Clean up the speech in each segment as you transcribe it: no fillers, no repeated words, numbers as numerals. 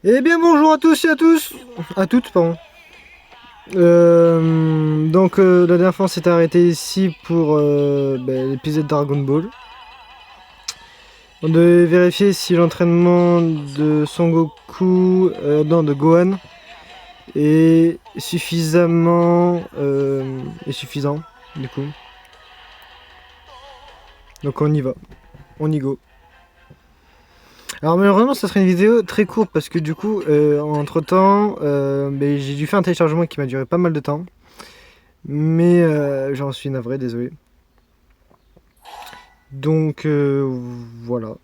Eh bien bonjour à tous et à tous, à toutes pardon. La dernière fois on s'était arrêté ici pour l'épisode Dragon Ball. On devait vérifier si l'entraînement de Son Goku, de Gohan est suffisant du coup. Donc on y va, on y go. Alors malheureusement ça serait une vidéo très courte parce que du coup entre temps j'ai dû faire un téléchargement qui m'a duré pas mal de temps. Mais j'en suis navré, désolé. Donc voilà.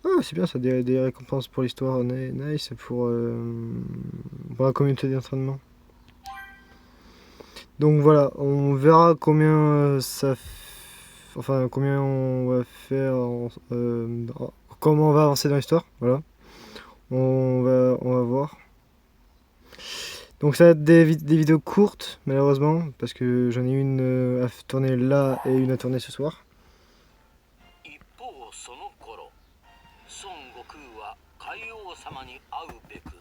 Ah c'est bien ça, des récompenses pour l'histoire, nice pour la communauté d'entraînement. Donc voilà, on verra combien enfin combien on va faire, comment on va avancer dans l'histoire, voilà. On va voir. Donc ça va être des vidéos courtes, malheureusement, parce que j'en ai une à tourner là et une à tourner ce soir. 一方その頃、孫悟空は海王様に会うべく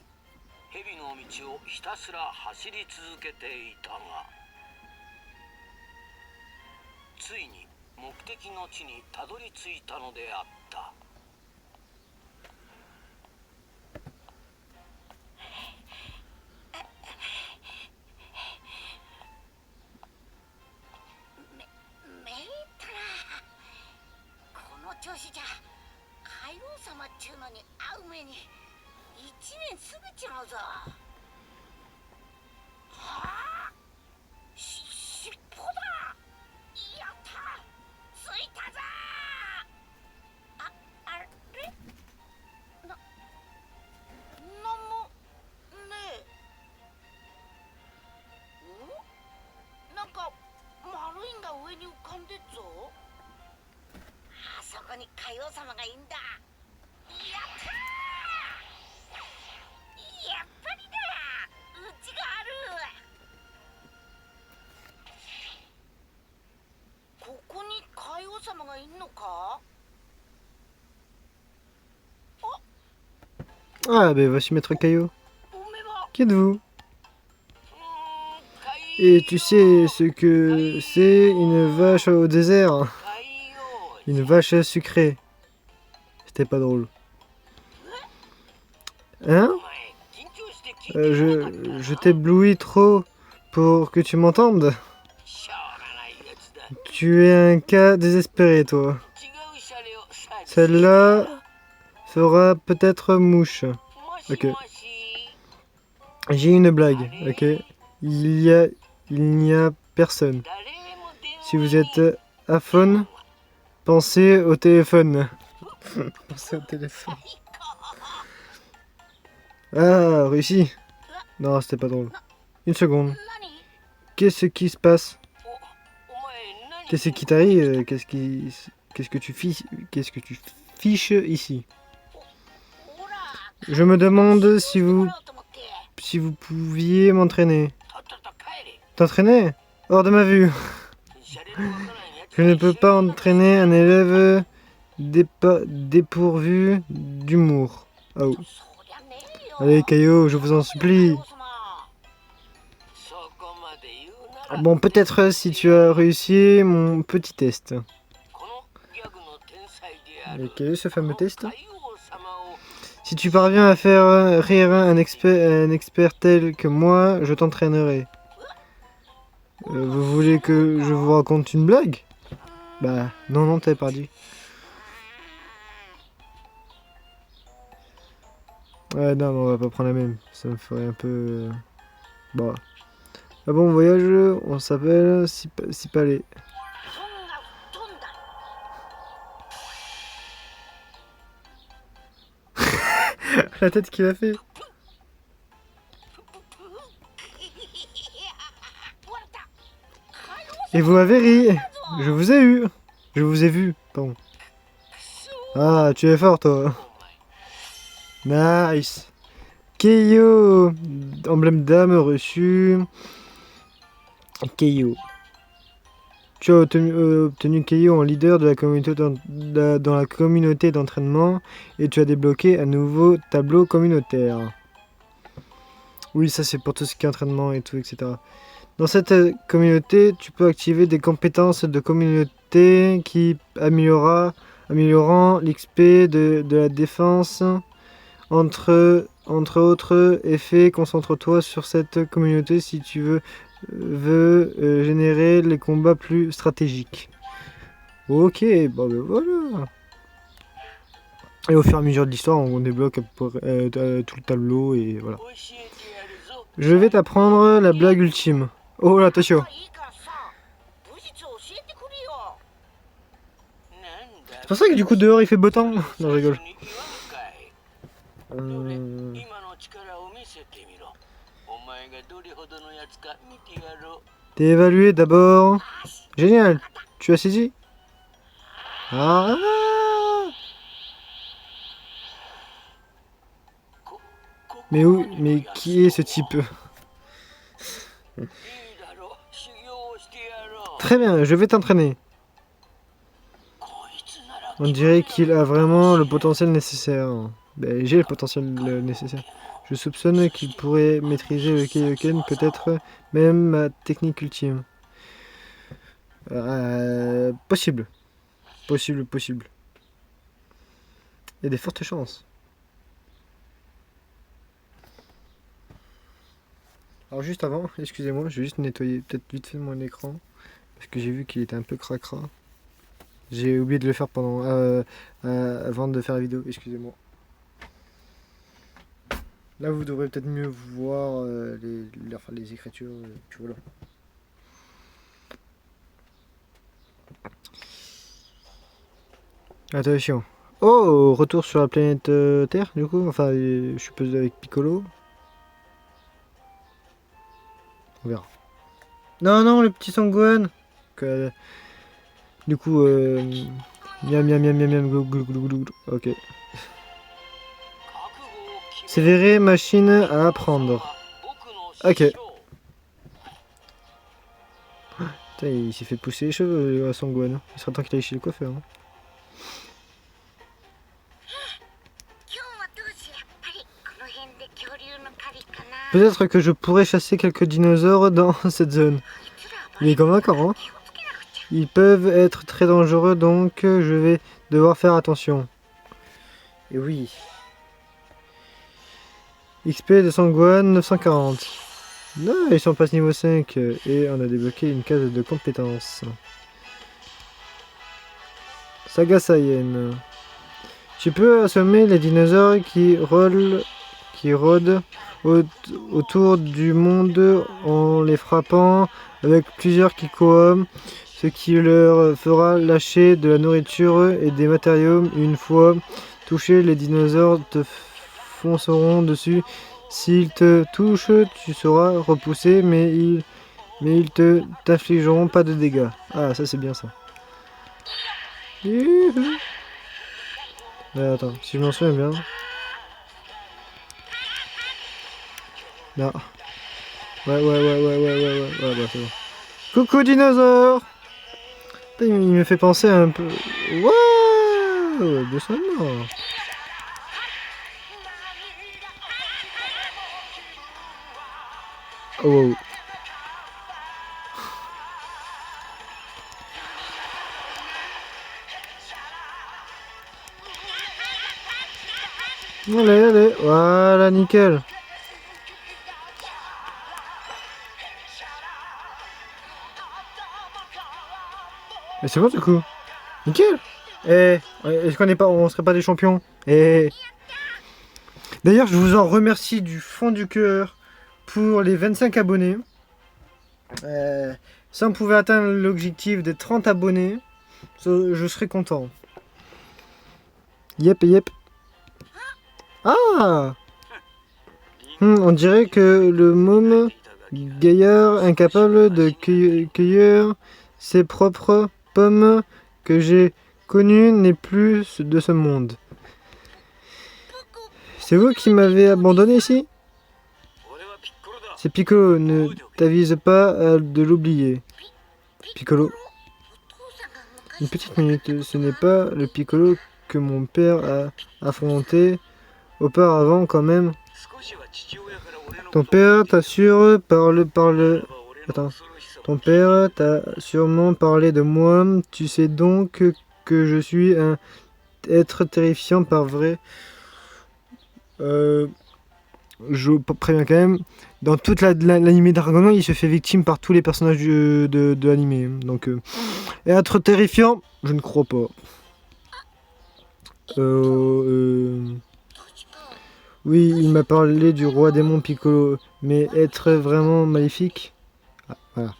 蛇の道をひたすら走り続けていたが、ついに目的の地にたどり着いたのであった。調子じゃ海王様っちゅうのに会う目に1年過ぎちまうぞ。はあ、尻尾だ。やった、ついたぞ。あれなんもねえ。お、なんか丸いんが上に浮かんでっぞ。あそこに海王様がいんだ。やったー、やっぱりだ、うちがある。ここに海王様がいんのか。 Ah ben voici Maître Caillot. Qui êtes-vous? Et tu sais ce que c'est une vache au désert? Une vache sucrée. C'était pas drôle. Hein? Je t'éblouis trop pour que tu m'entendes? Tu es un cas désespéré, toi. Celle-là fera peut-être mouche. Ok. J'ai une blague, ok? Il n'y a personne. Si vous êtes aphone, pensez au téléphone. Pensez au téléphone. Ah, réussi. Non, c'était pas drôle. Une seconde. Qu'est-ce qui se passe? Qu'est-ce qui t'arrive? Qu'est-ce que tu fiches ici? Je me demande si vous pouviez m'entraîner. T'entraîner? Hors de ma vue. Je ne peux pas entraîner un élève dépourvu d'humour. Oh. Allez, Caillot, je vous en supplie. Bon, peut-être si tu as réussi mon petit test. Et quel est ce fameux test? Si tu parviens à faire rire un expert tel que moi, je t'entraînerai. Vous voulez que je vous raconte une blague? Bah, non, t'avais pas dit. Ouais, non, mais on va pas prendre la même. Ça me ferait un peu... Bon. Ah bon, voyage, on s'appelle Sipalé. La tête qu'il a fait. Et vous avez ri. Je vous ai eu. Je vous ai vu. Pardon. Ah, tu es fort, toi. Nice. Keio. Emblème d'âme reçu. Keio. Tu as obtenu Keio en leader de la communauté dans la communauté d'entraînement et tu as débloqué un nouveau tableau communautaire. Oui, ça c'est pour tout ce qui est entraînement et tout, etc. Dans cette communauté, tu peux activer des compétences de communauté qui améliorant l'XP de la défense. Entre autres effets, concentre-toi sur cette communauté si tu veux générer les combats plus stratégiques. Ok, bon ben voilà. Et au fur et à mesure de l'histoire, on débloque tout le tableau et voilà. Je vais t'apprendre la blague ultime. Oh là, Toshio. C'est pour ça que du coup dehors il fait beau temps. Non, je rigole. T'es évalué d'abord. Génial. Tu as saisi? Ah. Mais où? Mais qui est ce type? Très bien, je vais t'entraîner. On dirait qu'il a vraiment le potentiel nécessaire. Ben, j'ai le potentiel nécessaire. Je soupçonne qu'il pourrait maîtriser le Kaioken, peut-être même ma technique ultime. Possible. Possible. Il y a des fortes chances. Alors juste avant, excusez-moi, je vais juste nettoyer peut-être vite fait mon écran. Parce que j'ai vu qu'il était un peu cracra. J'ai oublié de le faire pendant avant de faire la vidéo, excusez-moi. Là vous devrez peut-être mieux voir les écritures, puis voilà. Attention. Oh, retour sur la planète Terre du coup, enfin je suppose avec Piccolo. On verra. Non, le petit Sangohan. Du coup, miam, glou. Ok. Sévéré, machine à apprendre. Ok. Putain, il s'est fait pousser les cheveux à Sangohan. Il sera temps qu'il aille chez le coiffeur. Hein. Peut-être que je pourrais chasser quelques dinosaures dans cette zone. Il est convaincant, hein. Ils peuvent être très dangereux, donc je vais devoir faire attention. Et oui. XP de Sangohan 940. Non, ils sont pas niveau 5 et on a débloqué une case de compétences. Saga Saiyan. Tu peux assommer les dinosaures qui rôdent autour du monde en les frappant avec plusieurs Kikoam, ce qui leur fera lâcher de la nourriture et des matériaux. Une fois touchés, les dinosaures te fonceront dessus. S'ils te touchent, tu seras repoussé, mais ils t'infligeront pas de dégâts. Ah, ça c'est bien ça. Attends, si je m'en souviens bien. Non. Ouais, bah c'est bon. Coucou dinosaure! Il me fait penser un peu... Waouh! Doucement. Oh wow. Allez, voilà, nickel. Mais c'est bon du coup. Nickel. Est-ce qu'on on serait pas des champions? D'ailleurs, je vous en remercie du fond du cœur pour les 25 abonnés. Si on pouvait atteindre l'objectif des 30 abonnés, je serais content. Yep. Ah! On dirait que le môme gaillard incapable de cueillir ses propres pommes que j'ai connues n'est plus de ce monde. C'est vous qui m'avez abandonné ici? C'est Piccolo, ne t'avise pas de l'oublier. Piccolo. Une petite minute, ce n'est pas le Piccolo que mon père a affronté auparavant quand même. Ton père t'assure Attends. Ton père t'a sûrement parlé de moi. Tu sais donc que je suis un être terrifiant par vrai. Je préviens quand même. Dans toute l'animé Dragon, il se fait victime par tous les personnages de l'animé. Donc, être terrifiant, je ne crois pas. Oui, il m'a parlé du roi démon Piccolo, mais être vraiment maléfique. Ah, voilà.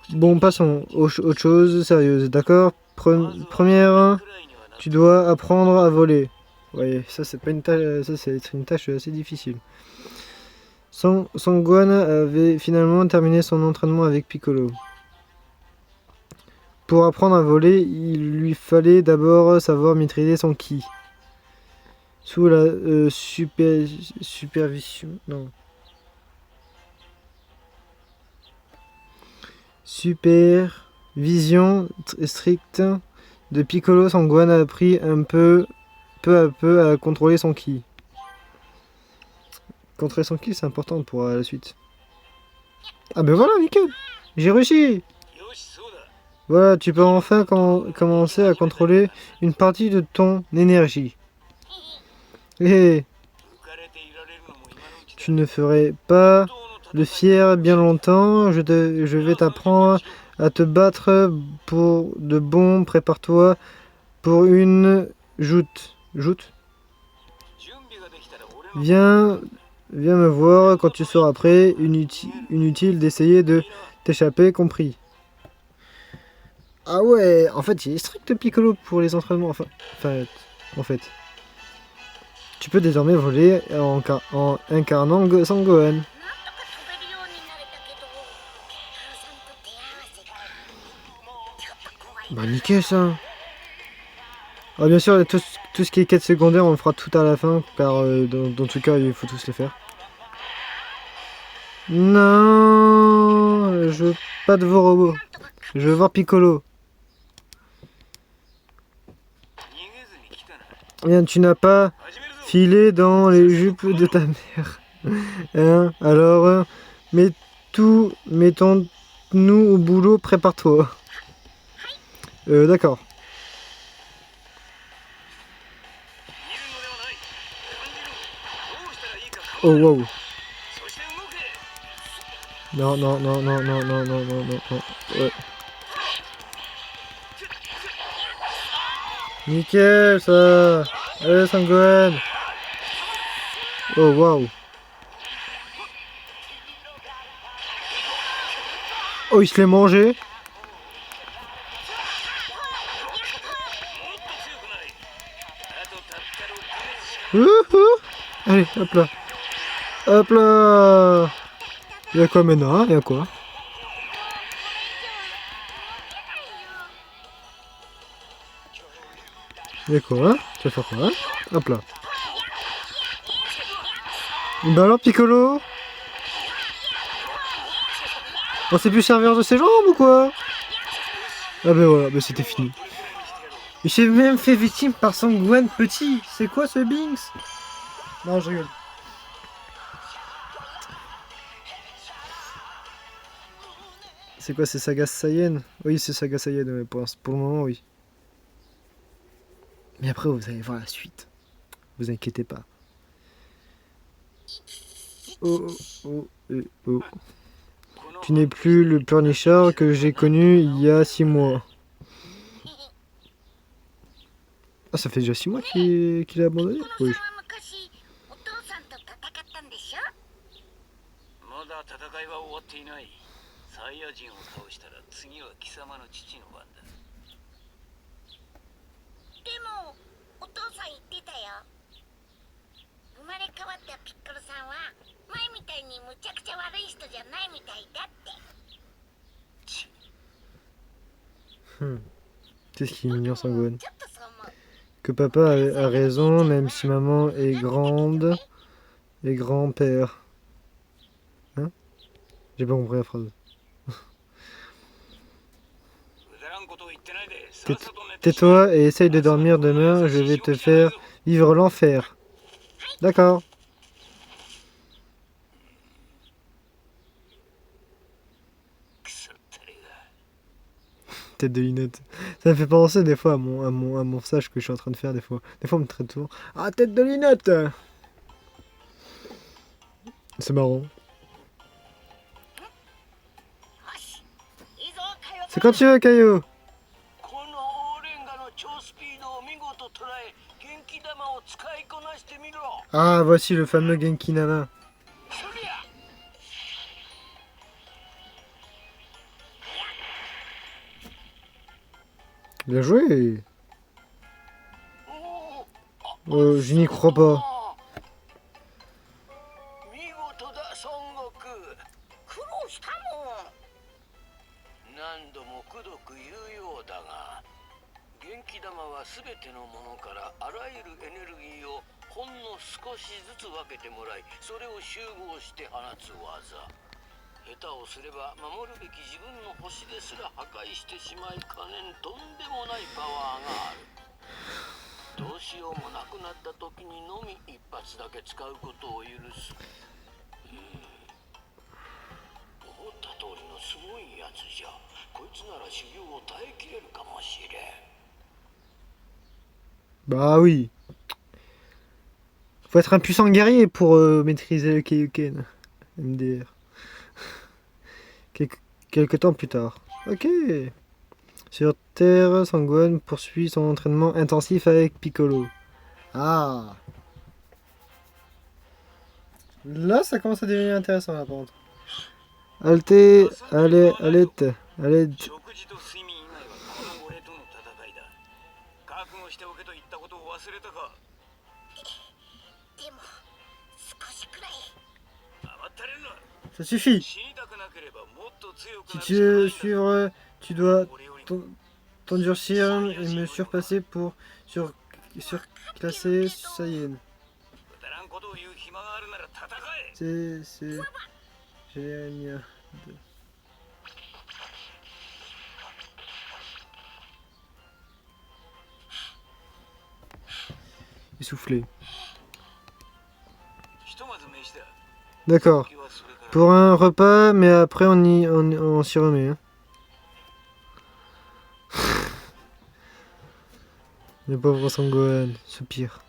Bon, passons. Autre chose sérieuse, d'accord. Première, tu dois apprendre à voler. Ouais, ça c'est pas une tâche, ça c'est une tâche assez difficile. Sangwan avait finalement terminé son entraînement avec Piccolo. Pour apprendre à voler, il lui fallait d'abord savoir maîtriser son ki. Sous la supervision. Non. Supervision stricte de Piccolo, Sangwan a appris peu à peu à contrôler son ki. Contrôler son ki, c'est important pour la suite. Ah ben voilà, nickel. J'ai réussi. Voilà, tu peux enfin commencer à contrôler une partie de ton énergie. Hé, tu ne ferais pas le fier bien longtemps. Je vais t'apprendre à te battre pour de bon. Prépare-toi pour une joute. Joute? Viens me voir quand tu seras prêt. Inutile d'essayer de t'échapper, compris. Ah ouais, en fait, il est strict Piccolo pour les entraînements. En fait. Tu peux désormais voler en incarnant Sangohan. Bah nickel ça. Ah bien sûr, tout ce qui est quête secondaire, on le fera tout à la fin, car dans tout cas, il faut tous les faire. Non, je veux pas de vos robots. Je veux voir Piccolo. Bien, tu n'as pas filé dans les jupes de ta mère. Hein, alors, mettons-nous au boulot, prépare-toi. D'accord. Oh wow. Non. Ouais. Nickel ça. Allez Sangohan. Oh wow. Oh il se l'est mangé. Allez hop là. Hop là. Y'a quoi maintenant? Y'a quoi? Y'a quoi? Tu vas faire quoi? Hop là. Bah alors Piccolo? On s'est plus servir de ses jambes ou quoi? Ah ben voilà, ben c'était fini. J'ai même fait victime par Sangwan petit. C'est quoi ce Binks? Non, je rigole. C'est quoi, c'est Saga Saiyan? Oui, c'est Saga Saiyan, ouais, pour le moment, oui. Mais après, vous allez voir la suite. Vous inquiétez pas. Oh. Tu n'es plus le pleurnichard que j'ai connu il y a 6 mois. Ah, ça fait déjà 6 mois qu'il a abandonné? Oui. Qu'est-ce qui est mignon, Sangwan. Que papa a raison, même si maman est grande et grand-père. Hein? J'ai pas compris la phrase. Tais-toi et essaye de dormir demain, je vais te faire vivre l'enfer. D'accord. Tête de linotte. Ça me fait penser des fois à mon stage que je suis en train de faire des fois. Des fois on me traite souvent. Ah, tête de linotte. C'est marrant. C'est quand tu veux, Caillou. Ah, voici le fameux Genki Nana. Bien joué. Je n'y crois pas. 何度もくどく言うようだが、元気玉は全てのものからあらゆるエネルギーをほんの少しずつ分けてもらい、それを集合して放つ技。下手をすれば守るべき自分の星ですら破壊してしまいかねんとんでもないパワーがある。どうしようもなくなった時にのみ一発だけ使うことを許す。思った通りのすごいやつじゃ。こいつなら修行を耐えきれるかもしれん。 Bah oui. Faut être un puissant guerrier pour maîtriser le Kaioken. MDR. Quelque temps plus tard. Ok. Sur Terre, Sangohan poursuit son entraînement intensif avec Piccolo. Ah. Là, ça commence à devenir intéressant, là, par contre. Alte, allez, allez, allez. Ça suffit. Si tu veux suivre, tu dois t'endurcir et me surpasser pour surclasser Saiyan. C'est... J'ai essoufflé. D'accord. Pour un repas, mais après on s'y remet. Hein. Le pauvre Sangohan, soupire.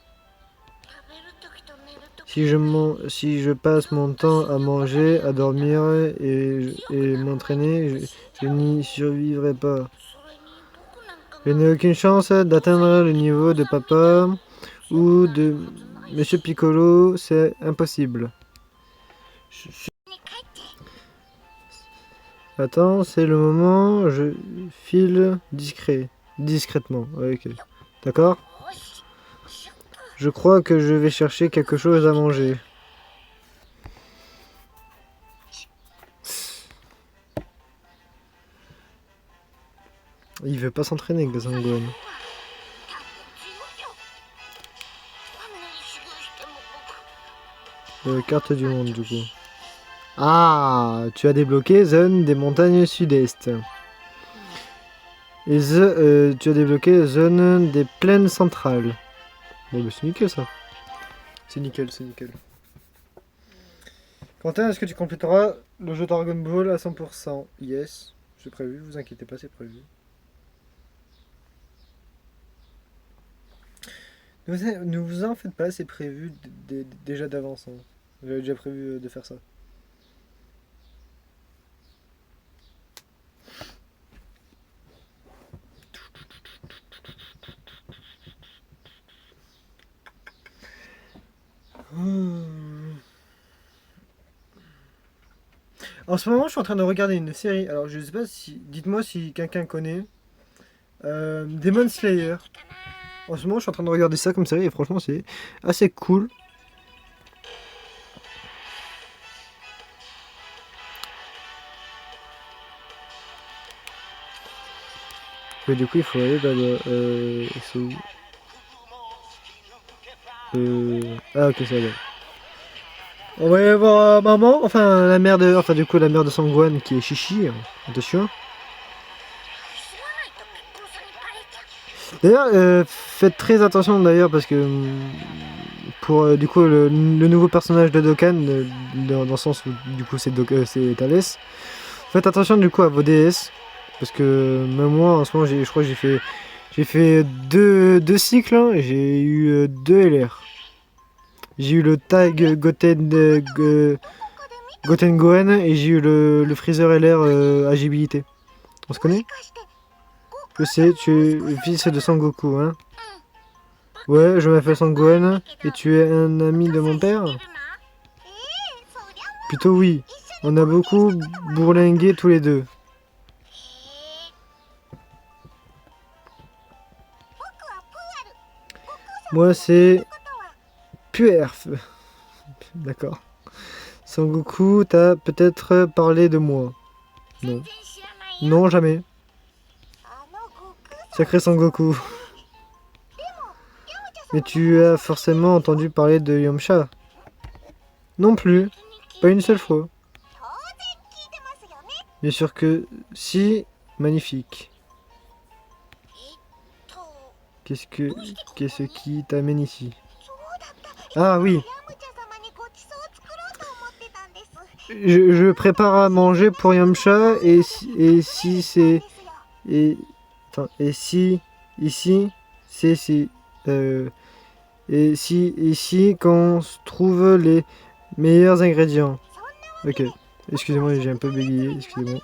Si je passe mon temps à manger, à dormir et m'entraîner, je n'y survivrai pas. Je n'ai aucune chance d'atteindre le niveau de papa ou de Monsieur Piccolo, c'est impossible. Attends, c'est le moment, je file discrètement. Ouais, ok. D'accord? Je crois que je vais chercher quelque chose à manger. Il veut pas s'entraîner, Gazangon. Carte du monde, du coup. Ah, tu as débloqué zone des montagnes sud-est. Et tu as débloqué zone des plaines centrales. Bon, bah, c'est nickel ça. C'est nickel, c'est nickel. Quentin, est-ce que tu compléteras le jeu Dragon Ball à 100%? Yes, c'est prévu, vous inquiétez pas, c'est prévu. Ne vous en faites pas, c'est prévu déjà d'avance. Hein. J'avais déjà prévu de faire ça. En ce moment, je suis en train de regarder une série. Alors, je sais pas si. Dites-moi si quelqu'un connaît. Demon Slayer. En ce moment, je suis en train de regarder ça comme série et franchement, c'est assez cool. Mais du coup, il faut aller là-bas. C'est où? Ah, ok, ça va. On va y avoir maman, enfin la mère de, enfin du coup la mère de Sangohan qui est Chichi, attention. D'ailleurs, faites très attention d'ailleurs parce que pour du coup le nouveau personnage de Dokkan, dans le sens où du coup c'est Thalès, faites attention du coup à vos DS parce que même moi en ce moment je crois que j'ai fait deux cycles, hein, et j'ai eu 2 LR. J'ai eu le tag Goten Gohan et j'ai eu le Freezer LR agilité. On se connaît? Je sais, tu es fils de Sangoku, hein? Ouais, je m'appelle Sangohan et tu es un ami de mon père? Plutôt oui. On a beaucoup bourlingué tous les deux. Moi c'est Puerf. D'accord. Sangoku, t'as peut-être parlé de moi. Non. Non, jamais. Sacré Sangoku. Mais tu as forcément entendu parler de Yamcha? Non plus. Pas une seule fois. Bien sûr que si. Magnifique. Qu'est-ce qui t'amène ici? Ah oui. Je prépare à manger pour Yamcha et si c'est et attends, et si ici c'est si et si ici qu'on trouve les meilleurs ingrédients. Ok. Excusez-moi, j'ai un peu bégayé. Excusez-moi.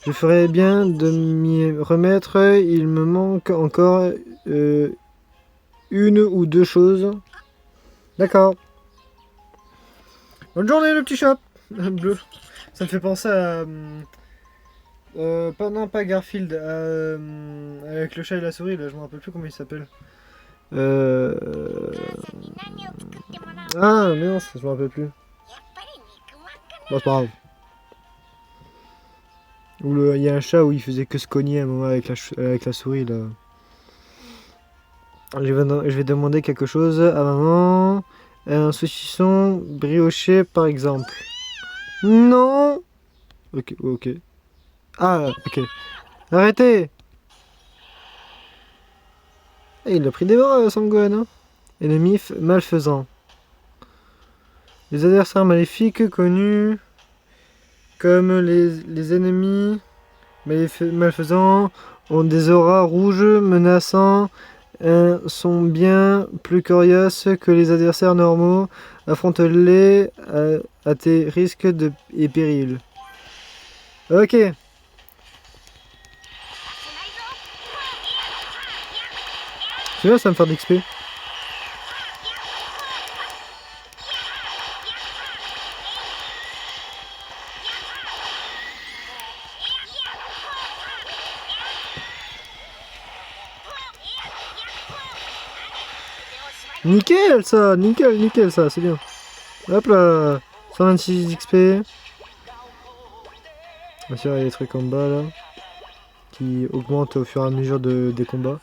Je ferais bien de m'y remettre. Il me manque encore une ou deux choses. D'accord. Bonne journée le petit chat bleu. Ça me fait penser à... pas Garfield, avec le chat et la souris, là, je me rappelle plus comment il s'appelle. Ah, mais non, je me rappelle plus. Bon, c'est pas grave. Où il y a un chat où il faisait que se cogner à un moment avec la souris, là. Je vais demander quelque chose à maman. Un saucisson brioché, par exemple. Non. Ok, ok. Ah, ok. Arrêtez. Eh, il a pris des bras, Sangohan, hein. Ennemi malfaisant. Les adversaires maléfiques connus comme les ennemis malfaisants ont des auras rouges menaçants, sont bien plus coriaces que les adversaires normaux. Affronte-les à tes risques et périls. Ok. C'est bien, ça me faire d'XP. Nickel ça, nickel ça, c'est bien. Hop là, 126 XP. Bien sûr, il y a des trucs en bas là, qui augmentent au fur et à mesure des combats.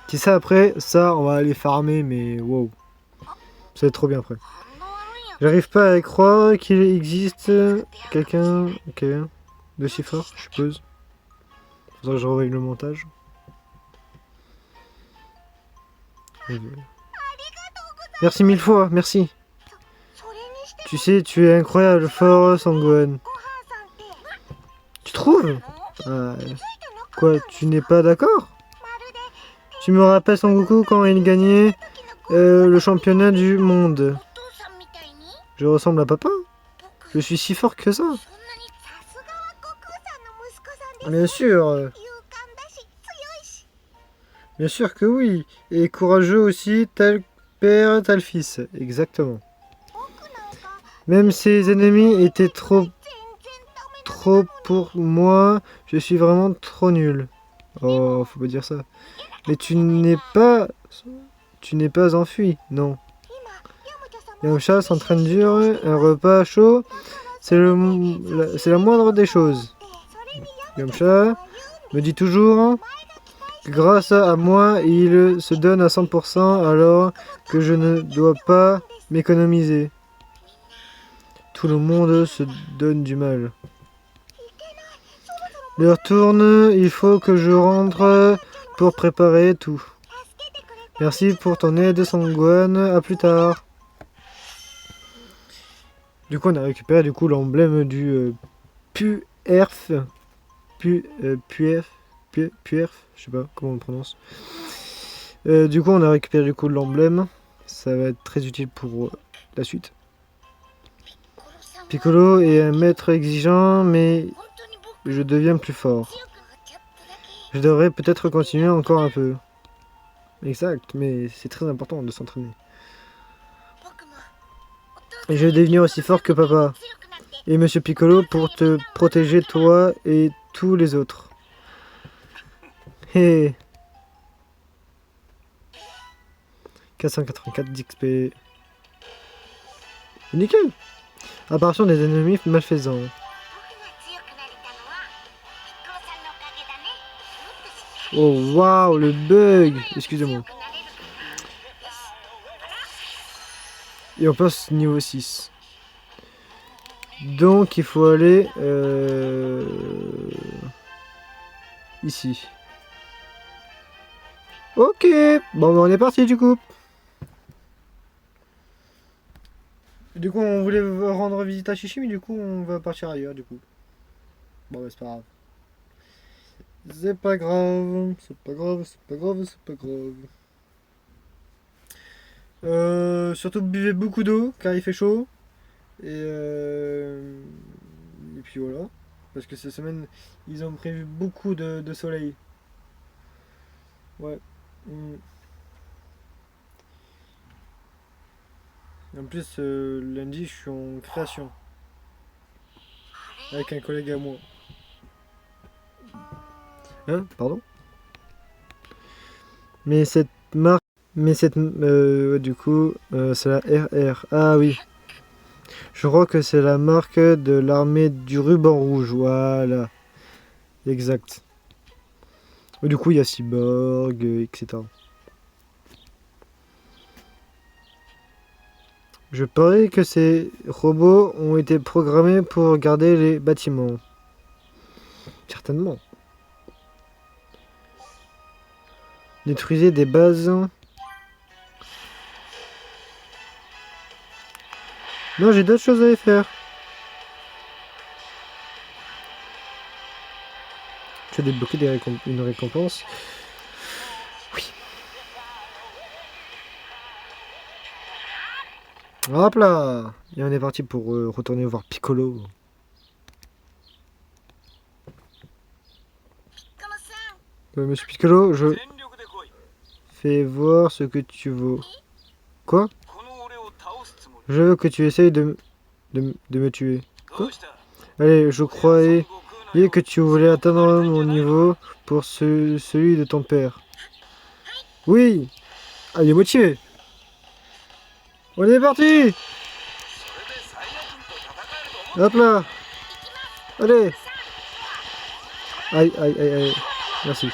Qui ça après, ça on va aller farmer, mais wow. Ça va être trop bien après. J'arrive pas à croire qu'il existe quelqu'un de si fort, je suppose. Faudra que je règle le montage. Merci 1000 fois, merci. Tu sais, tu es incroyable, fort, Sangohan. Tu trouves? Quoi, tu n'es pas d'accord? Tu me rappelles Sangoku quand il gagnait le championnat du monde. Je ressemble à papa? Je suis si fort que ça? Bien sûr. Bien sûr que oui. Et courageux aussi, tel père, tel fils. Exactement. Même ses ennemis étaient trop pour moi. Je suis vraiment trop nul. Oh, faut pas dire ça. Mais tu n'es pas enfui, non. Yamcha s'entraîne dur, un repas chaud, c'est la moindre des choses. Yamcha me dit toujours que grâce à moi, il se donne à 100% alors que je ne dois pas m'économiser. Tout le monde se donne du mal. L'heure tourne, il faut que je rentre pour préparer tout. Merci pour ton aide, Sangwan. À plus tard. Du coup, on a récupéré du coup l'emblème du Puerf. Puerf. Puerf. Je sais pas comment on le prononce. Du coup, on a récupéré du coup l'emblème. Ça va être très utile pour la suite. Piccolo est un maître exigeant, mais je deviens plus fort. Je devrais peut-être continuer encore un peu. Exact, mais c'est très important de s'entraîner. Et je vais devenir aussi fort que papa et Monsieur Piccolo pour te protéger toi et tous les autres. Hé 484 d'XP. Nickel. Apparition des ennemis malfaisants. Oh waouh, le bug. Excusez-moi. Et on passe niveau 6. Donc il faut aller ici. Ok, bon on est parti du coup. Du coup on voulait rendre visite à Chichi, mais du coup on va partir ailleurs du coup. Bon bah c'est pas grave. C'est pas grave, c'est pas grave, c'est pas grave, c'est pas grave. Surtout buvez beaucoup d'eau car il fait chaud. Et puis voilà. Parce que cette semaine, ils ont prévu beaucoup de soleil. Ouais. Mm. En plus, lundi, je suis en création. Avec un collègue à moi. Hein? Pardon? Mais cette marque... Mais cette... ouais, du coup, c'est la RR. Ah oui. Je crois que c'est la marque de l'armée du ruban rouge. Voilà. Exact. Et du coup, il y a Cyborg, etc. Je parie que ces robots ont été programmés pour garder les bâtiments. Certainement. Détruisez des bases. Non, j'ai d'autres choses à y faire. Tu as débloqué une récompense. Oui. Hop là. Et on est parti pour retourner voir Piccolo. Monsieur Piccolo, je fais voir ce que tu vaux. Quoi? Je veux que tu essayes de me tuer. Quoi? Allez, je croyais que tu voulais atteindre mon niveau pour celui de ton père. Oui! Ah, il est motivé! On est parti! Hop là! Allez! Aïe, aïe, aïe, aïe. Merci.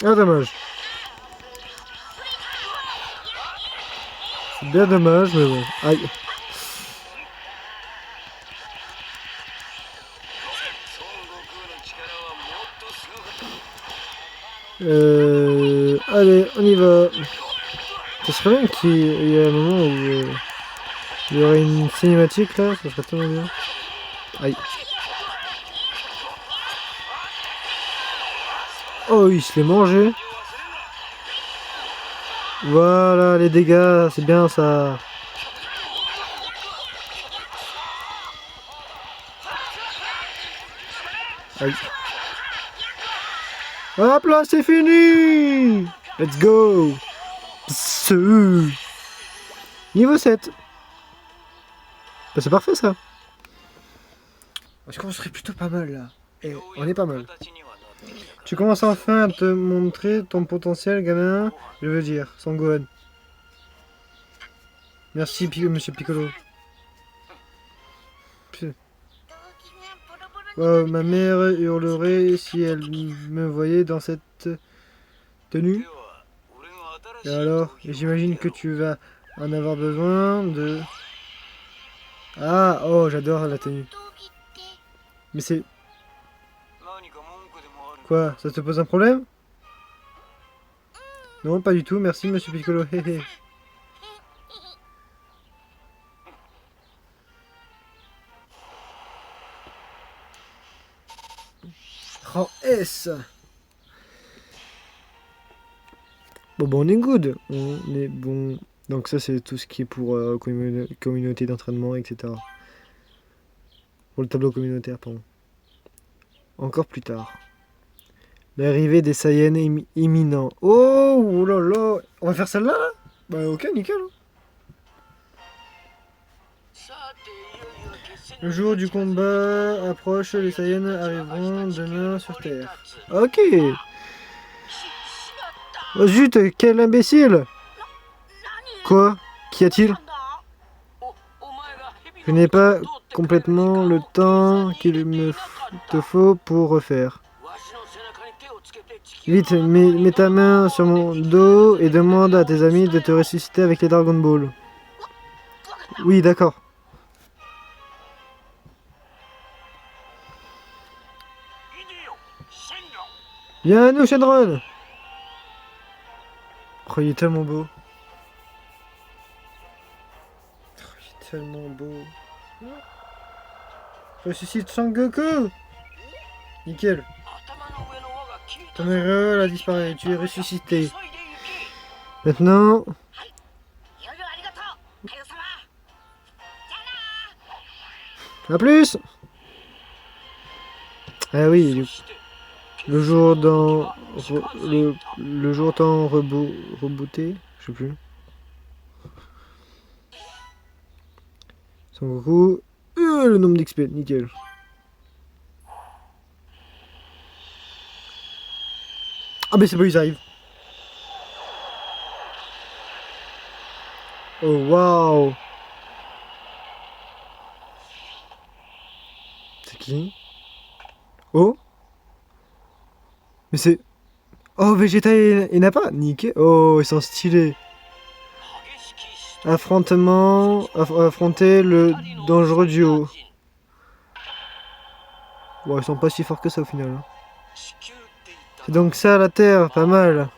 Ah, dommage. C'est bien dommage, mais bon. Aïe. Allez, on y va. Ce serait bien qu'il y ait un moment où il y aurait une cinématique là, ça serait tellement bien. Aïe. Oh, il se l'est mangé. Voilà, les dégâts, c'est bien ça. Aïe. Hop là, c'est fini. Let's go. Niveau 7. Bah, c'est parfait ça. Je commencerai plutôt pas mal là. Et on est pas mal. Tu commences enfin à te montrer ton potentiel, gamin. Je veux dire, Sangohan. Merci, monsieur Piccolo. Putain. Wow, ma mère hurlerait si elle me voyait dans cette tenue. Et alors, j'imagine que tu vas en avoir besoin de... Ah, oh, j'adore la tenue. Mais c'est... Quoi, ça te pose un problème? Non, pas du tout, merci monsieur Piccolo. Hé hé. Rang S. Bon, on est good. On est bon. Donc ça, c'est tout ce qui est pour communauté d'entraînement, etc. Pour le tableau communautaire, pardon. Encore plus tard. L'arrivée des Saiyans imminent. Oh là là. On va faire celle-là là? Bah ok, nickel. Le jour du combat approche, les Saiyans arriveront demain sur Terre. Ok. Oh zut, quel imbécile! Quoi? Qu'y a-t-il? Je n'ai pas complètement le temps qu'il me te faut pour refaire. Vite, mets ta main sur mon dos et demande à tes amis de te ressusciter avec les Dragon Ball. Oui, d'accord. Viens à nous, Shenron! Oh, il est tellement beau. Oh, il est tellement beau. Ressuscite Sangoku! Nickel. Ton erreur a disparu, tu es ressuscité. Maintenant... A plus! Ah oui, le jour dans... Le jour temps rebooté, je sais plus. Son Goku, le nombre d'XP, nickel. Ah mais c'est bon, ils arrivent. Oh waouh. C'est qui? Oh. Mais c'est... Oh, Vegeta et Nappa, nickel. Oh, ils sont stylés. Affronter le dangereux duo. Bon, ils sont pas si forts que ça au final. Hein. C'est donc ça la Terre, pas mal.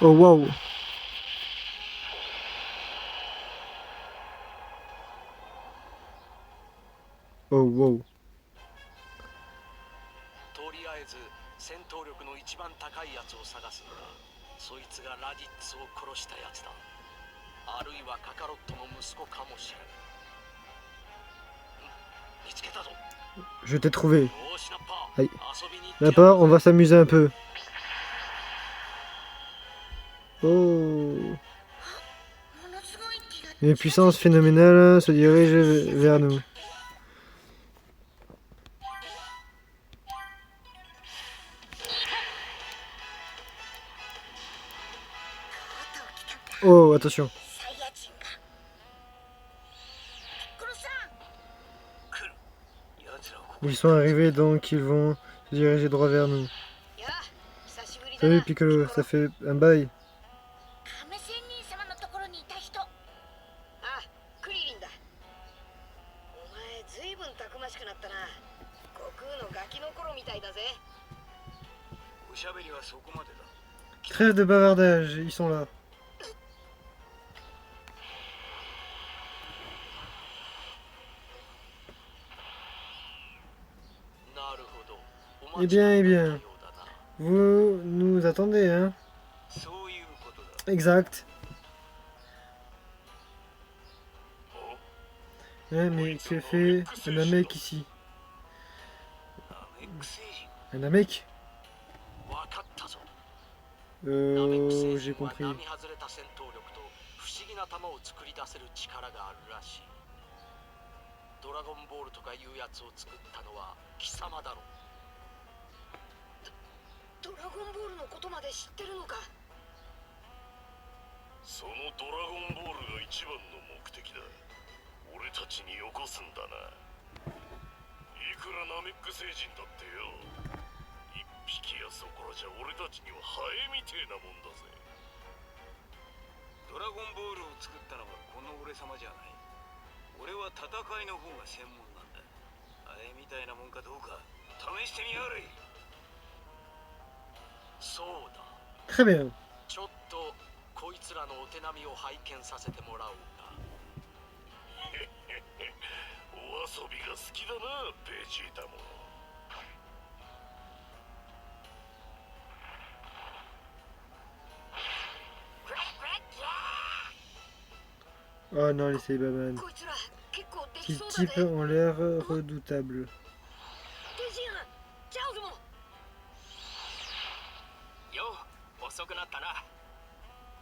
Oh waouh. Oh wow. Je t'ai trouvé. Aïe. Là-bas, on va s'amuser un peu. Oh. Une puissance phénoménale se dirige vers nous. Oh, attention. Ils sont arrivés donc ils vont se diriger droit vers nous. Salut Piccolo, ça fait un bail. Trêve de bavardage, ils sont là. Eh bien, vous nous attendez, hein? Exact. Mais que fait un Namek ici? Un Namek? J'ai compris. な球を作り出せる力があるらしい。ドラゴンボールとかいうやつを作ったのは貴様だろう。ドラゴンボールのことまで知ってるのか。そのドラゴンボールが一番の目的だ。俺たちによこすんだな。いくらナメック星人だってよ、一匹やそこらじゃ俺たちにはハエみてえなもんだぜ。ドラゴンボールを作ったのはこの俺様じゃない。俺は戦いの方が専門なんだ。ハエみたいなもんかどうか試してみやがれ。そうだ、 Très bien. ちょっとこいつらのお手並みを拝見させてもらおうか。お遊びが好きだな、ベジータも。Oh non, les Cybermen. こいつら結構でき Ces そうだ types ね。 ont l'air redoutables. デジアン、チャオズも。よう、遅くなったな。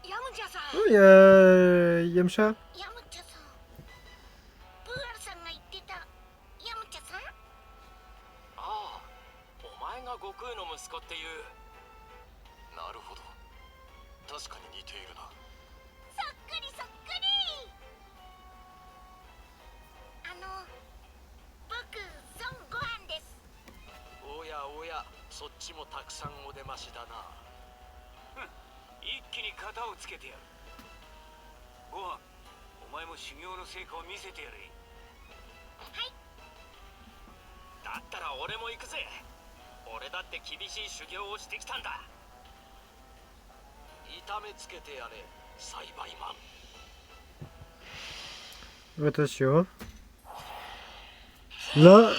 ヤムチャさん。 Oh, il y a Yamcha. ヤムチャさん。プーアルさんが言ってたヤムチャさん。ああ、お前が悟空の息子っていう。なるほど、確かに似ているな。そっくりそっくり。僕孫悟飯です。おやおや、そっちもたくさんお出ましだな。一気に型をつけてやる。ご飯、お前も修行の成果を見せてやれ。はい。だったら俺も行くぜ。俺だって厳しい修行をしてきたんだ。痛めつけてやれ、栽培マン。 Attention. Là,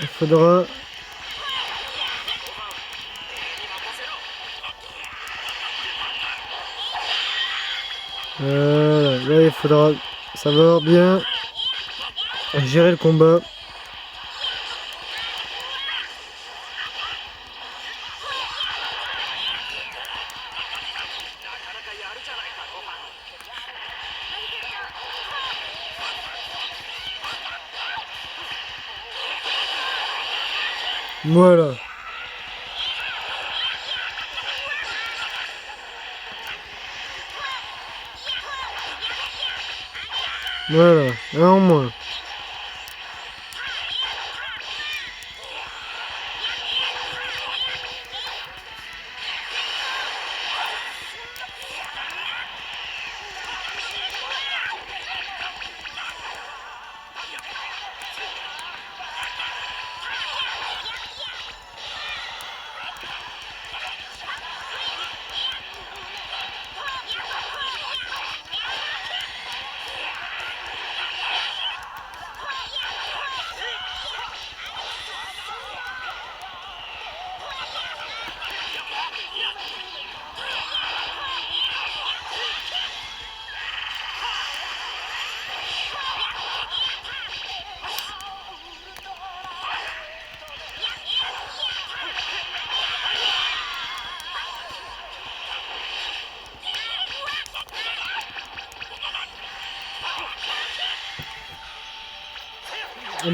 il faudra... là, il faudra savoir bien gérer le combat. Voilà. Voilà, un en moins.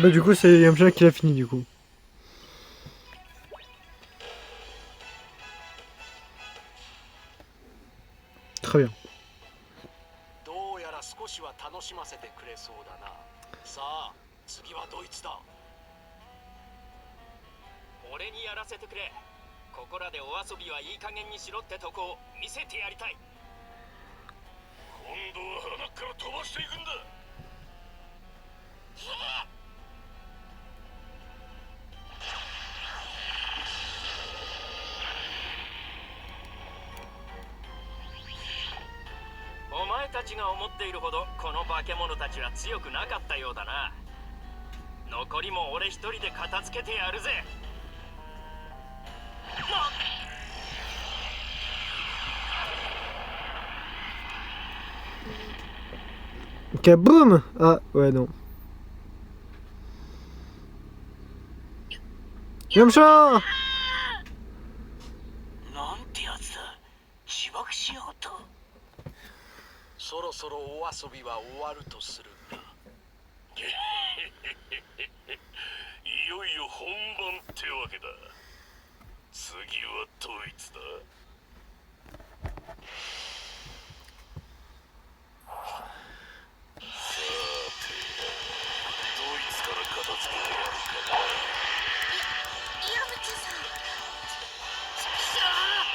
Bah du coup c'est Yamcha qui l'a fini du coup. Très bien. どうやら少しは楽しませてくれそうだな。さあ、次はドイツだ。俺にやらせてくれ。ここらでお遊びはいい加減にしろってとこを見せてやりたい。今度は鼻から飛ばしていくんだ。お前たちが思っているほどこの化け物たちは強くなかったようだな。残りも俺一人で片付けてやるぜ。Kaboum! Ah ouais non. Yamcha! なんてやつだ。自爆しようと。そろそそろお遊びは終わるとするか。いよいよ本番ってわけだ。次はドイツだ。さて、ドイツから片付けてやるかな。ヤムチさん。しゃあ。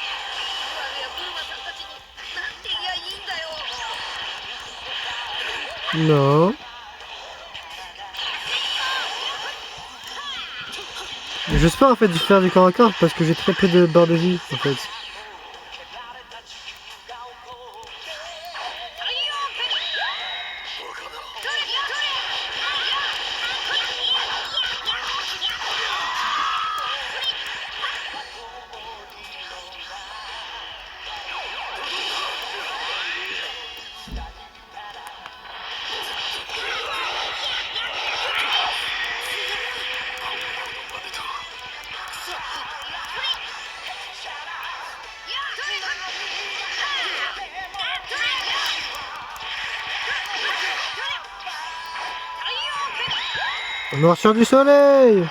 我やブルマさんたちになんて言やいいんだよ。Non. J'espère en fait de faire du corps à corps parce que j'ai très peu de barres de vie en fait. Morsure du soleil!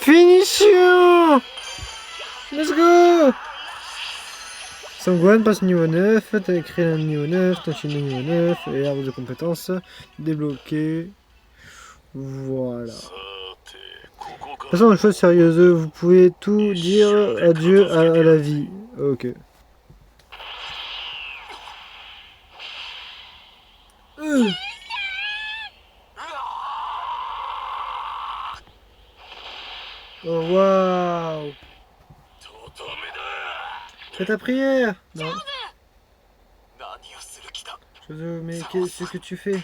Finition! Let's go! Sangwan passe niveau 9, t'as écrit un niveau 9, t'as fini niveau 9, et arbre de compétences débloqué. Voilà. De toute façon, une chose sérieuse, vous pouvez tout dire adieu à la vie. Ok. Oh waouh! Fais ta prière! Non. Jozo, mais qu'est-ce que tu fais?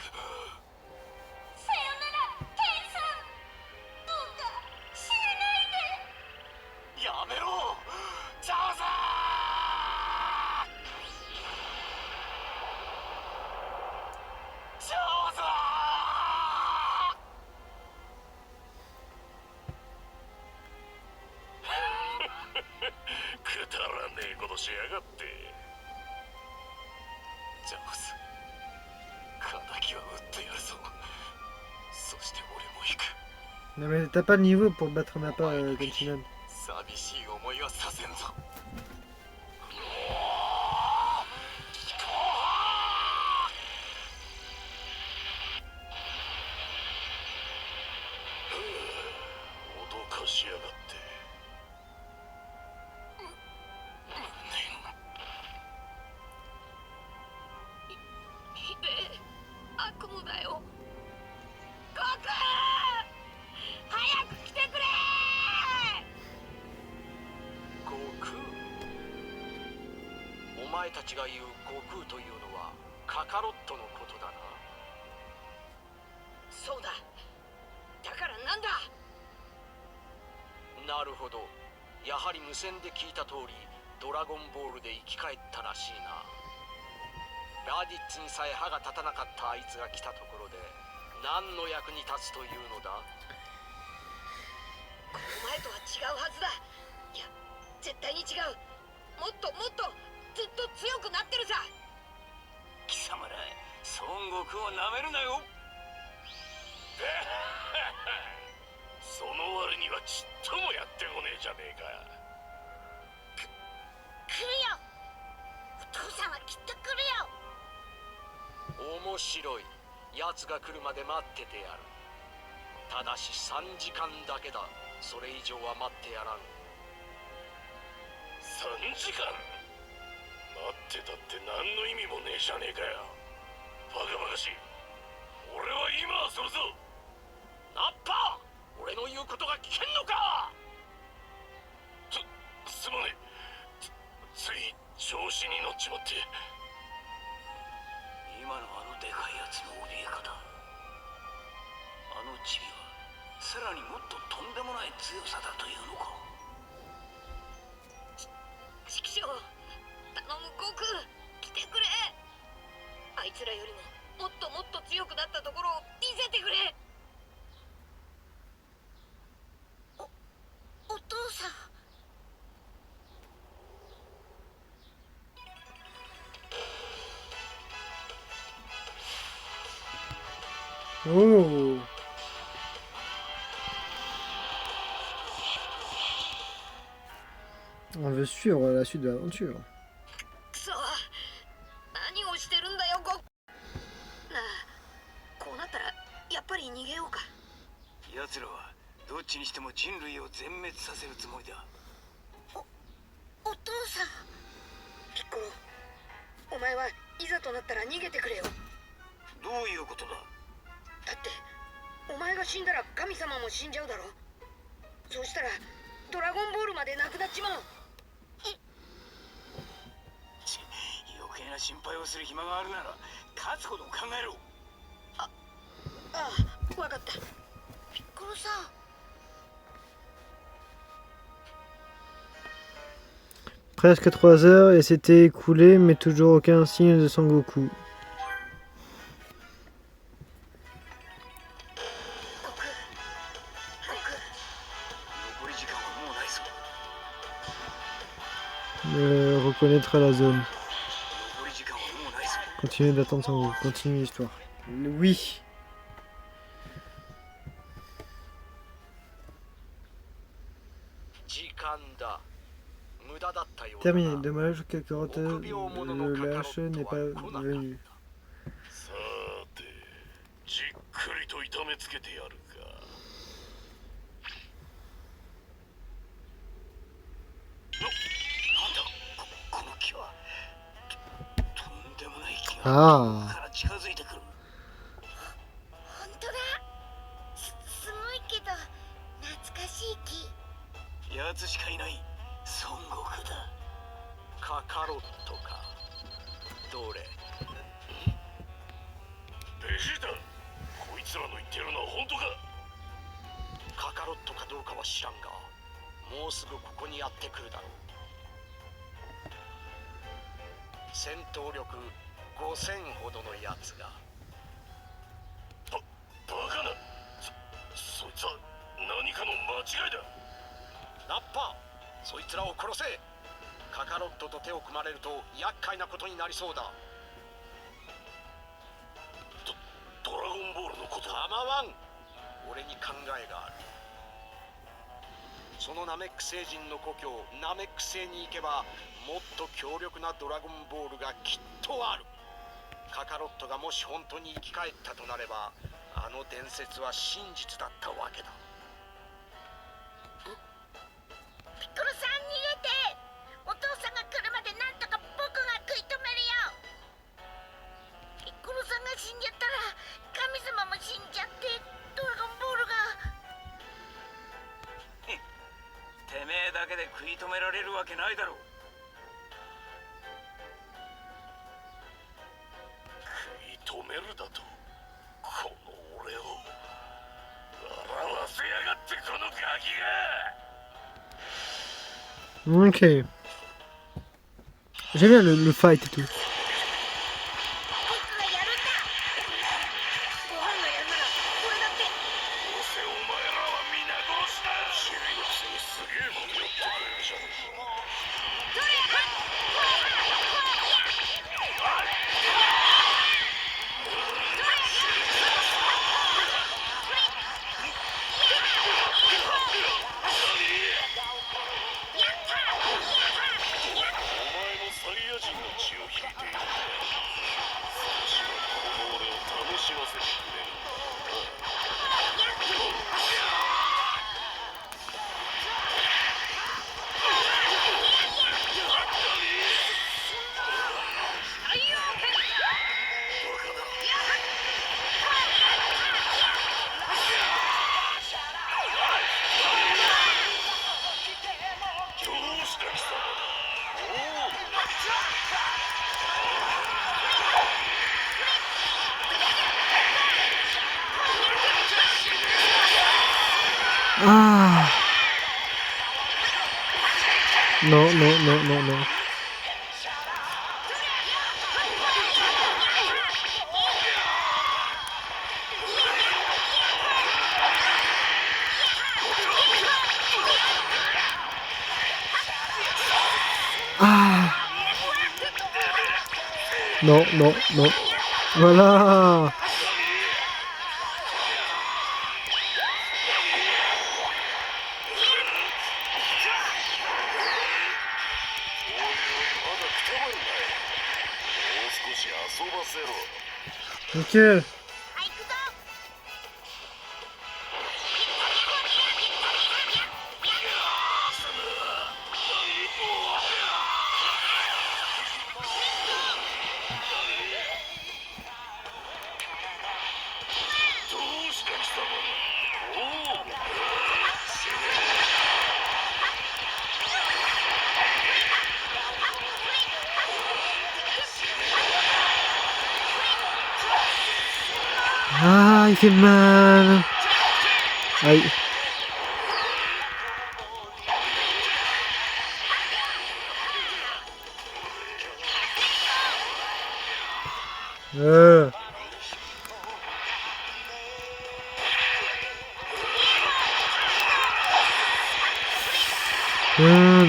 Non mais t'as pas le niveau pour battre Nappa, Genshin. お前たちが言う悟空というのはカカロットのことだな。そうだ。だからなんだ。なるほど。やはり無線で聞いた通りドラゴンボールで生き返ったらしいな。ラディッツにさえ歯が立たなかったあいつが来たところで何の役に立つというのだ。この前とは違うはずだ。いや絶対に違う。もっともっとずっと強くなってるさ。貴様ら孫悟空をなめるなよ。その割にはちっともやってこねえじゃねえか。来るよ。お父さんはきっと来るよ。面白い。奴が来るまで待っててやる。ただし3時間だけだ。それ以上は待ってやらん。3時間待ってたって何の意味もねえじゃねえかよ。バカバカしい。俺は今遊ぶぞ。ナッパ、俺の言うことが聞けんのか。すまねえ。つい調子に乗っちまって。今のあのでかいやつの怯え方、あのチビはさらにもっととんでもない強さだというのか。チキショウ、頼む悟空、来てくれ。あいつらよりももっともっと強くなったところを見せてくれ。お父さん。Oh. On veut suivre la suite de l'aventure. くそ、何をしてるんだよなあ、こうなったらやっぱり逃げようか。奴らはどっちにしても人類を全滅させるつもりだ。お父さん。ピッコロ、お前はいざとなったら逃げてくれよ。どういうことだ。だってお前が死んだら神様も死んじゃうだろ。そうしたらドラゴンボールまでなくなっちまう。余計な心配をする暇があるなら勝つことを考えろ。ああ、わかった。ピッコロさん。Presque 3 heures et s'était écoulé, mais toujours aucun signe de Sangoku. 残り時間はもうないぞ。Reconnaître la zone. 残り時間はもうないぞ。 Continuer d'attendre Sangoku. Continue l'histoire. Oui. 時間だ。無駄だったようだな。 Terminé. Dommage que Kakarot le lâche n'est pas venu. さてじっくりと痛めつけてやるか。なんだこの木は。とんでもない木がああ。から近づいてくる。本当だ。すごいけど懐かしい木。やつしかいない孫悟空だ。カカロットか。どれ。ベジータ、こいつらの言ってるのは本当か。カカロットかどうかは知らんが、もうすぐここにやってくるだろう。戦闘力5000ほどのやつが。バカな。そいつは何かの間違いだ。ナッパ、そいつらを殺せ。カカロットと手を組まれると厄介なことになりそうだ。ドラゴンボールのこと。構わん。俺に考えがある。そのナメック星人の故郷ナメック星に行けばもっと強力なドラゴンボールがきっとある。カカロットがもし本当に生き返ったとなればあの伝説は真実だったわけだ。ピッコロさん逃げて。お父さんが来るまでなんとか僕が食い止めるよ。ピッコロさんが死んじゃったら神様も死んじゃってドラゴンボールが。てめえだけで食い止められるわけないだろう。食い止めるだと。この俺を笑わせやがってこのガキが。 Ok. J'aime bien le fight et tout. Ah. Non, non, non, non, non. Ah. Non, non, non. Voilà. Nickel. はい、行くぞ。どうして貴様。おお。Ah, il fait mal. Aïe.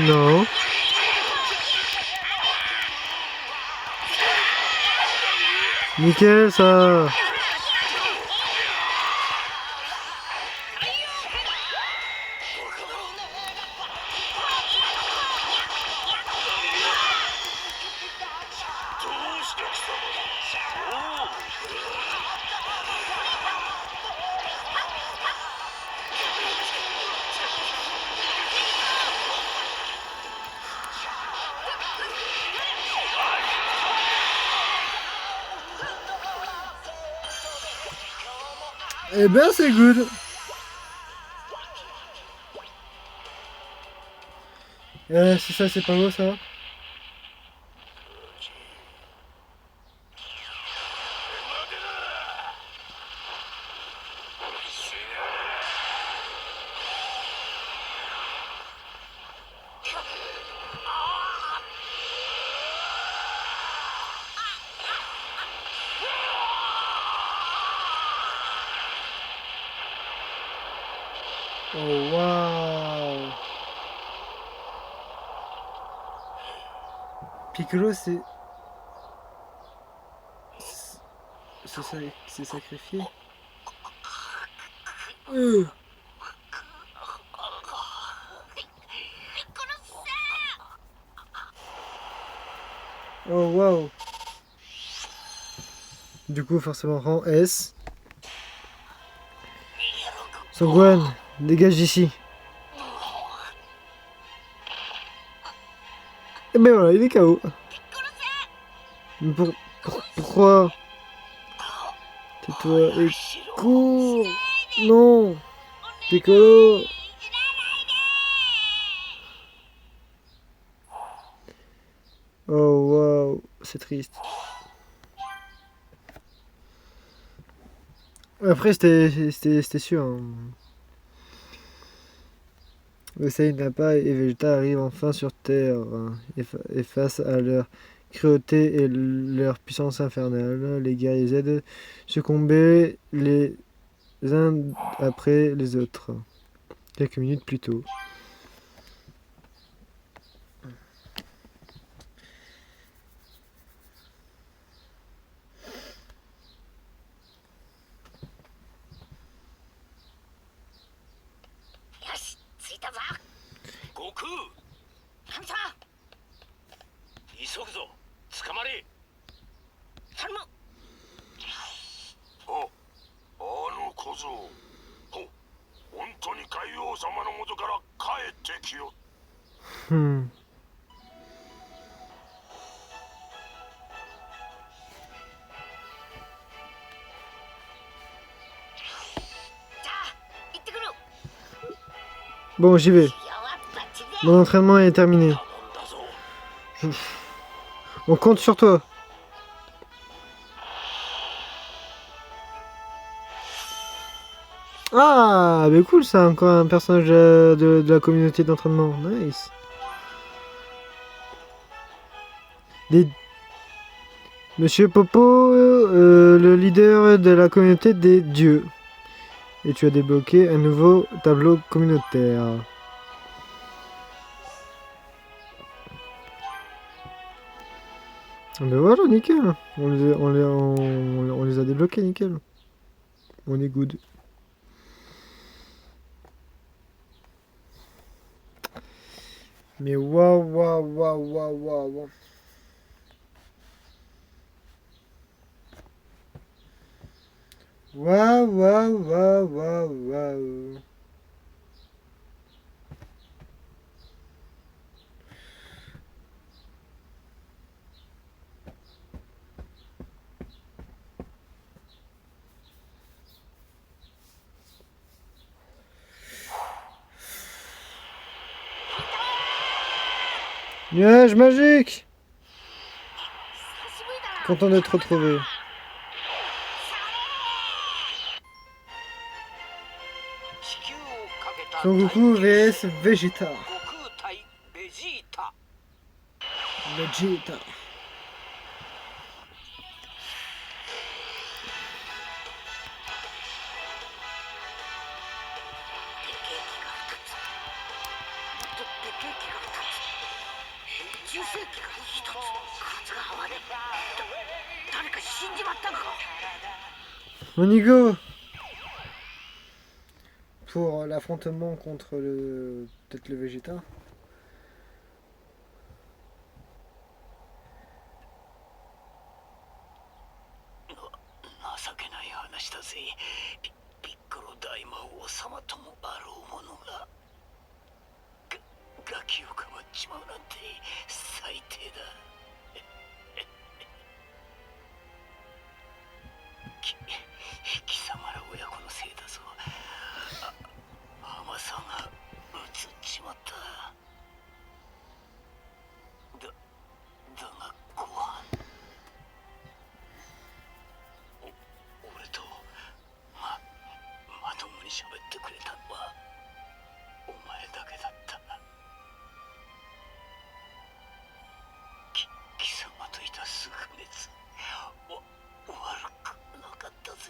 Non. Nickel ça. Eh ben c'est good. C'est ça, c'est pas beau ça. Oh waouh. Piccolo c'est sacrifié. Euh. Oh waouh. Du coup forcément rang S. Songwan, dégage d'ici. Et ben voilà, il est KO. Mais pourquoi? Tais-toi et cours. Non. Piccolo. Oh waouh, c'est triste. Après c'était sûr. Hein. Le Saiyan Nappa et Vegeta arrivent enfin sur Terre et face à leur cruauté et leur puissance infernale, les guerriers Z succombaient les uns après les autres, quelques minutes plus tôt. Bon, j'y vais. Mon entraînement est terminé. On compte sur toi. Ah, mais cool ça, encore un personnage de la communauté d'entraînement. Nice. Monsieur Popo, le leader de la communauté des dieux. Et tu as débloqué un nouveau tableau communautaire. Ah ben voilà, nickel. On les a débloqués, nickel. On est good. Mais waouh, waouh, waouh, waouh, waouh. Waouh, waouh, waouh, waouh, waouh. Nuage magique! Content d'être retrouvé. Son Goku vs Vegeta. Vegeta. On y go! Pour l'affrontement contre le... peut-être le Vegeta. 情けない話だぜ。ピッコロ大魔王様ともあろうものがガキをかばっちまうなんて最低だ。貴様ら親子のせいだぞ。甘さが移っちまった。だがご飯俺とまともに喋ってくれたのはお前だけだった。貴様といたすぐ熱悪くなかったぜ。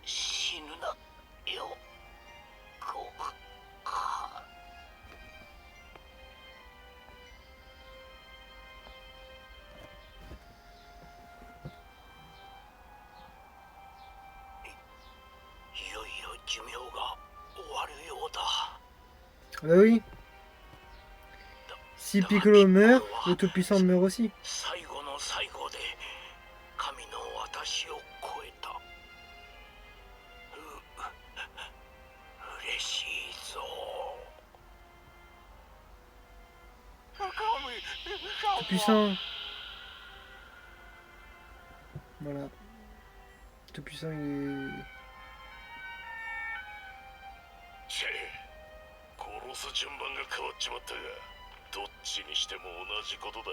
死ぬなよご飯。いよいよ寿命が終わるようだ。 Ah bah oui. Si Piccolo meurt, le Tout-Puissant meurt aussi. 最後の最後で神の私を超えた。嬉しいぞ。Tout-Puissant. Voilà. Tout-Puissant, il est... チェ殺す順番が変わっちまったがどっちにしても同じことだ。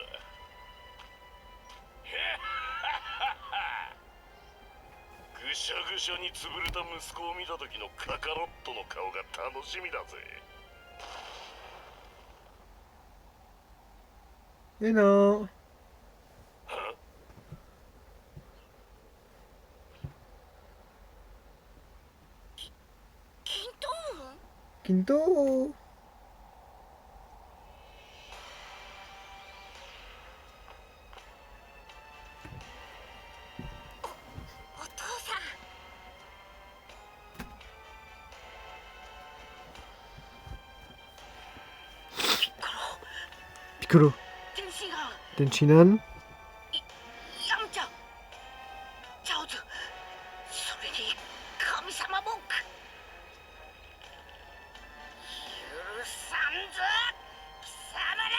ぐしゃぐしゃに潰れた息子を見た時のカカロットの顔が楽しみだぜ。 Et non. Quinto. お父さん。Piccolo. 天使が Tenchinan. ヤムチャチャオズ、それに神様文句許さんぞ貴様ら。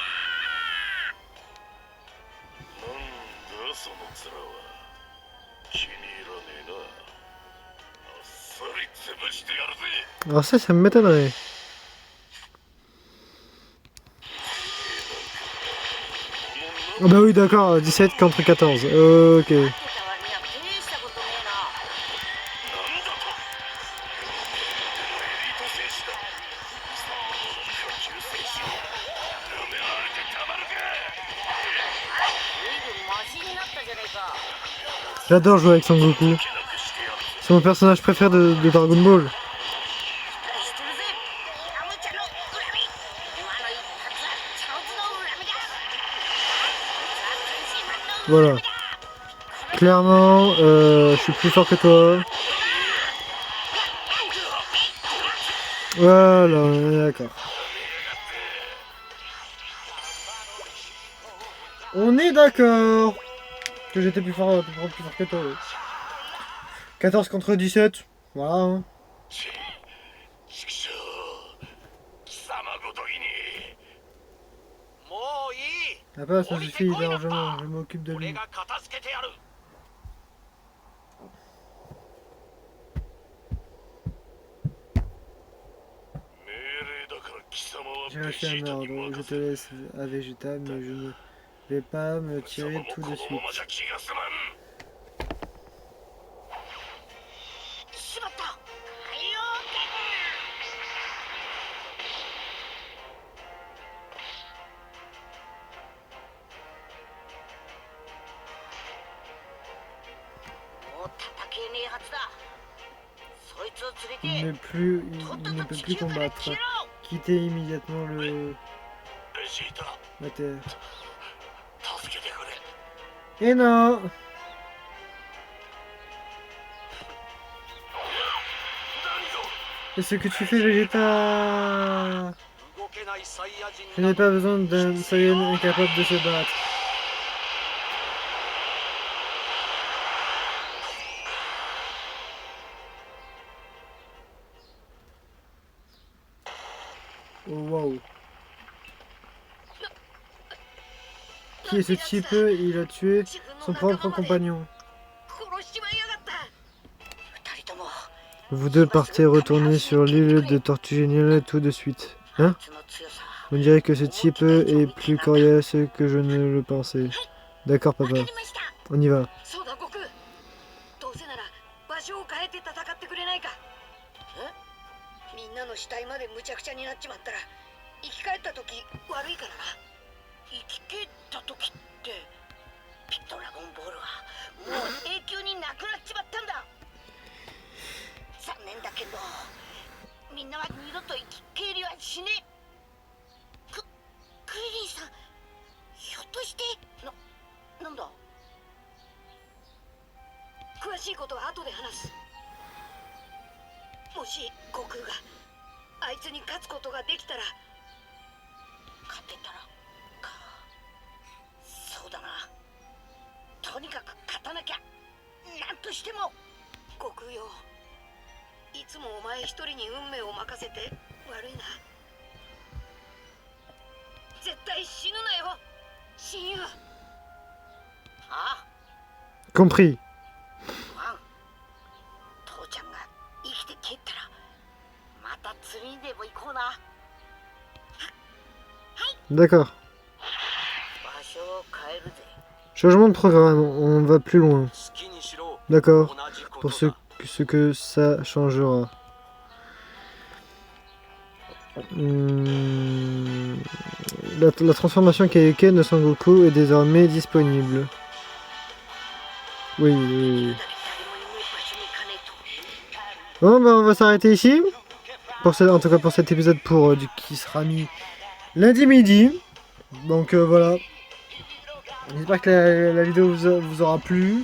なんだその面は。気に入らねえな。あっさり潰してやるぜ。 Alors ça me m'étonnerait. Ah bah oui, d'accord, 17 contre 14. Ok. た割には大したことねえな。なんだと J'adore jouer avec Son Goku. C'est mon personnage préféré de Dragon Ball. してるぜヤムチャの恨み今の一発はチャオズの恨みだこいつは天使マンの恨 Voilà. みだ Clairement, je suis plus fort que toi. Voilà, on est d'accord. On est d'accord que j'étais plus fort que toi. Oui. 14 contre 17, voilà. Hein. ちくしょう貴様ごときにもういい Ah pas, ça suffit largement, je m'occupe de 俺 lui. が片付けてやる 命令だから貴様は J'ai ベ reçu ジ un ータに ordre, je 任 te せる laisse à Vegeta, mais je ne vais pas me 貴様 tirer も tout こ de の suite. ままじゃ気が済まんしまった海洋もう叩けねえはずだそいつを連 Il れ ne て plus, とっ il と ne と peut 地 plus 球から combattre. 消えろ Quittez immédiatement ベジータ la Terre. 助けてくれ Et non! 何よ Qu'est-ce que tu fais, Vegeta? 動けないサイヤ人 Je n'ai pas besoin d'un Saiyan incapable de se battre. Oh wow. Qui est ce type? Il a tué son propre compagnon. 殺しちまいやがった二人とも Vous deux partez retourner sur l'île de Tortue Géniale tout de suite. Hein? その強さ On dirait que ce type est plus coriace que je ne le pensais. D'accord, わ papa. かりました On y va. そうだ悟空どうせなら場所を変えて戦ってくれないかえみんなの死体までむちゃくちゃになっちまったら生き返った時悪いからな生き返った時ってドラゴンボールはもう永久になくなっちまったんだ残念だけどみんなは二度と生き返りはしねえクリリンさんひょっとしてなんだ詳しいことは後で話すもし悟空があいつに勝つことができたら勝てたらかそうだなとにかく勝たなきゃなんとしても悟空よいつもお前一人に運命を任せて悪いな絶対死ぬなよ親友ああ Compris. ワン父ちゃんが生きて帰ったらまた釣りにでも行こうな D'accord. 場所を変えるぜ Changement de programme, on va plus loin. 好きにしろ D'accord. 同じこ Pour と ce, だ ce que ça changera. La transformation Kaioken de Sangoku est désormais disponible. Oui, oui, oui. 誰もいない場所に行かねえと Bon, bah, on va s'arrêter ici. En tout cas pour cet épisode qui sera mis lundi midi. Donc voilà. J'espère que la vidéo vous aura plu.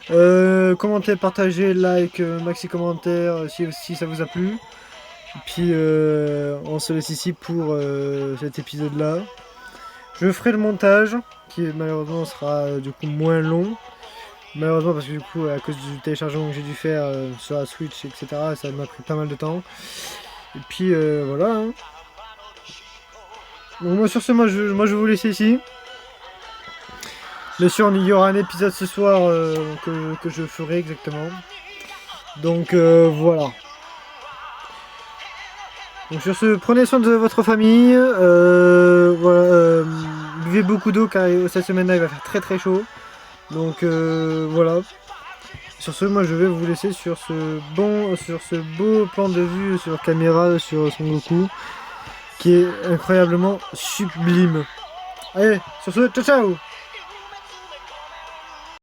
Commentez, partagez, like, maxi commentaire si ça vous a plu. Et puis on se laisse ici pour cet épisode là. Je ferai le montage qui malheureusement sera du coup moins long. Malheureusement parce que du coup à cause du téléchargement que j'ai dû faire sur la Switch etc. ça m'a pris pas mal de temps. Et puis voilà. Hein. Donc moi sur ce moi je vais vous laisser ici. Bien sûr il y aura un épisode ce soir que je ferai exactement. Donc voilà. Donc sur ce, prenez soin de votre famille, voilà, buvez beaucoup d'eau car cette semaine-là il va faire très très chaud. Donc voilà. Sur ce, moi je vais vous laisser sur ce beau plan de vue sur caméra sur Son Goku qui est incroyablement sublime. Allez, sur ce, ciao ciao.